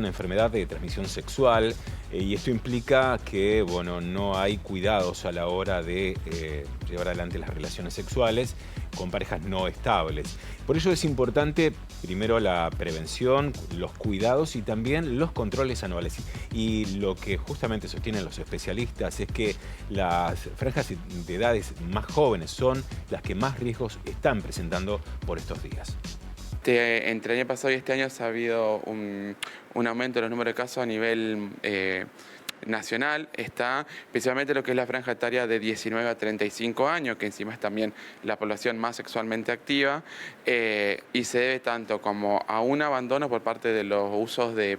Una enfermedad de transmisión sexual y esto implica que bueno, no hay cuidados a la hora de llevar adelante las relaciones sexuales con parejas no estables. Por ello es importante primero la prevención, los cuidados y también los controles anuales. Y lo que justamente sostienen los especialistas es que las franjas de edades más jóvenes son las que más riesgos están presentando por estos días. Entre el año pasado y este año ha habido un aumento de los números de casos a nivel nacional. Está especialmente lo que es la franja etaria de 19 a 35 años, que encima es también la población más sexualmente activa, y se debe tanto como a un abandono por parte de los usos de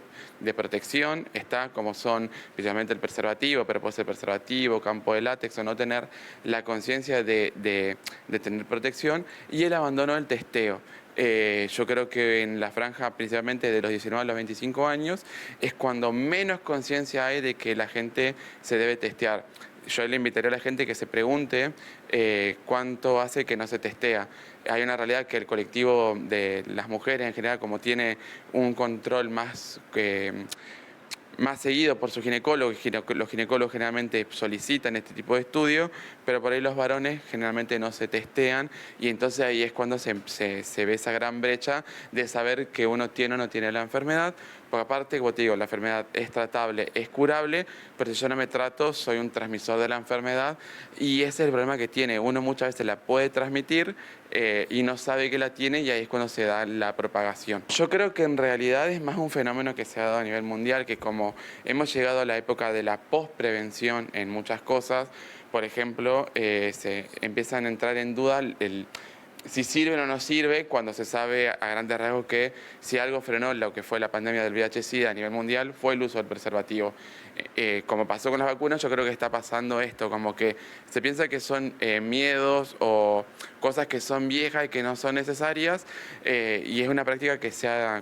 protección, está como son especialmente el preservativo, pero puede ser preservativo, campo de látex, o no tener la conciencia de tener protección, y el abandono del testeo. Yo creo que en la franja principalmente de los 19 a los 25 años es cuando menos conciencia hay de que la gente se debe testear. Yo le invitaría a la gente que se pregunte cuánto hace que no se testea. Hay una realidad que el colectivo de las mujeres en general, como tiene un control más seguido por su ginecólogo, los ginecólogos generalmente solicitan este tipo de estudio, pero por ahí los varones generalmente no se testean y entonces ahí es cuando se ve esa gran brecha de saber que uno tiene o no tiene la enfermedad, porque aparte, como te digo, la enfermedad es tratable, es curable, pero si yo no me trato, soy un transmisor de la enfermedad y ese es el problema que tiene. Uno muchas veces la puede transmitir y no sabe que la tiene y ahí es cuando se da la propagación. Yo creo que en realidad es más un fenómeno que se ha dado a nivel mundial, que como hemos llegado a la época de la postprevención en muchas cosas, por ejemplo, se empiezan a entrar en duda si sirve o no sirve cuando se sabe a grandes rasgos que si algo frenó lo que fue la pandemia del VIH-Sida a nivel mundial fue el uso del preservativo. Como pasó con las vacunas, yo creo que está pasando esto, como que se piensa que son miedos o cosas que son viejas y que no son necesarias y es una práctica que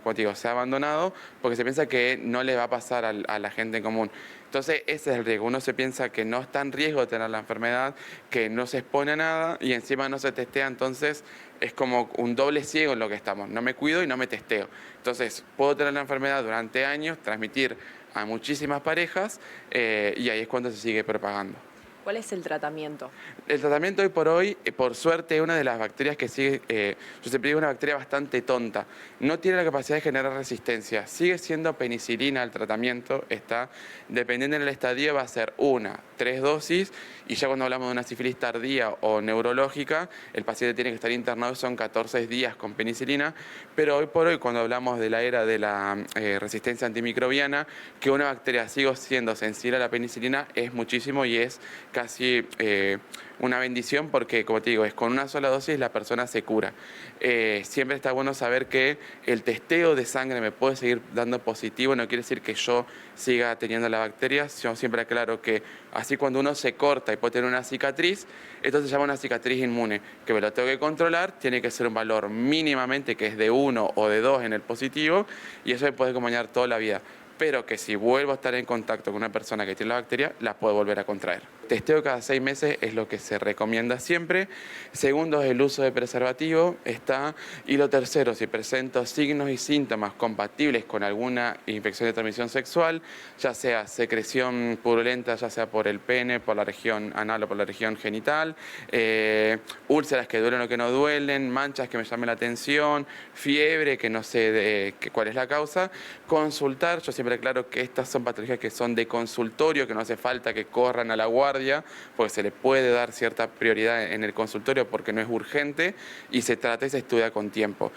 como te digo, se ha abandonado porque se piensa que no le va a pasar a la gente en común. Entonces ese es el riesgo, uno se piensa que no está en riesgo de tener la enfermedad, que no se expone a nada y encima no se testea, entonces es como un doble ciego en lo que estamos, no me cuido y no me testeo. Entonces puedo tener la enfermedad durante años, transmitir a muchísimas parejas y ahí es cuando se sigue propagando. ¿Cuál es el tratamiento? El tratamiento hoy, por suerte, es una de las bacterias que sigue, yo siempre digo, una bacteria bastante tonta. No tiene la capacidad de generar resistencia. Sigue siendo penicilina el tratamiento, está, dependiendo del estadio, va a ser 1, 3 dosis, y ya cuando hablamos de una sífilis tardía o neurológica, el paciente tiene que estar internado, son 14 días con penicilina, pero hoy por hoy, cuando hablamos de la era de la resistencia antimicrobiana, que una bacteria siga siendo sensible a la penicilina es muchísimo y es casi una bendición porque, como te digo, es con una sola dosis la persona se cura. Siempre está bueno saber que el testeo de sangre me puede seguir dando positivo, no quiere decir que yo siga teniendo la bacteria. Yo siempre aclaro que así cuando uno se corta y puede tener una cicatriz, esto se llama una cicatriz inmune, que me lo tengo que controlar, tiene que ser un valor mínimamente que es de 1 o de 2 en el positivo y eso me puede acompañar toda la vida. Pero que si vuelvo a estar en contacto con una persona que tiene la bacteria, la puedo volver a contraer. Testeo cada 6 meses es lo que se recomienda siempre. Segundo es el uso de preservativo, está. Y lo tercero, si presento signos y síntomas compatibles con alguna infección de transmisión sexual, ya sea secreción purulenta, ya sea por el pene, por la región anal o por la región genital, úlceras que duelen o que no duelen, manchas que me llamen la atención, fiebre que no sé cuál es la causa, consultar. Yo siempre aclaro que estas son patologías que son de consultorio, que no hace falta que corran a la guardia, porque se le puede dar cierta prioridad en el consultorio porque no es urgente y se trata y se estudia con tiempo.